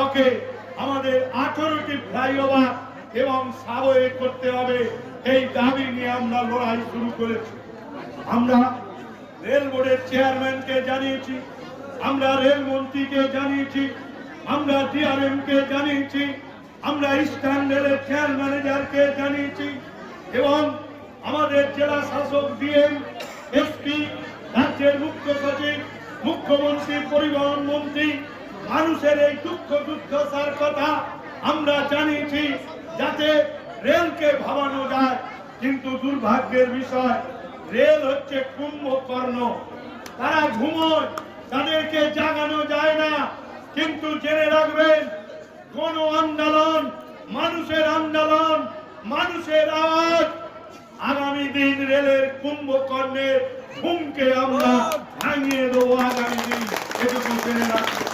ব্লকে আমাদের 18টি ফ্লাইওভার এবং সাবওয়ে করতে হবে। এই দাবি নিয়ে আমরা লড়াই শুরু করেছি। আমরা রেল বোর্ডের চেয়ারম্যানকে জানিয়েছি, আমরা রেলমন্ত্রীকে জানিয়েছি, আমরা ডিআরএম কে জানিয়েছি, আমরা ইস্টার্ন রেলের চেয়ার ম্যানেজারকে জানিয়েছি এবং আমাদের জেলা শাসক ডিএম, এসপি, রাজ্যের মুখ্য সচিব, মুখ্যমন্ত্রী, পরিবহন মন্ত্রী মানুষের এই দুঃখ দুর্দশার কথা আমরা জানিয়েছি যাতে রেলকে ভাবানো যায়। কিন্তু দুর্ভাগ্যের বিষয়, রেল হচ্ছে কুম্ভকর্ণ, তারা ঘুমোয়, তাদেরকে জাগানো যায় না। কিন্তু জেনে রাখবেন, কোন আন্দোলন, মানুষের আন্দোলন, মানুষের আওয়াজ, আগামী দিন রেলের কুম্ভকর্ণের ঘুমকে আমরা ভাঙিয়ে দেবো। আগামী দিন এটুকু জেনে রাখবেন।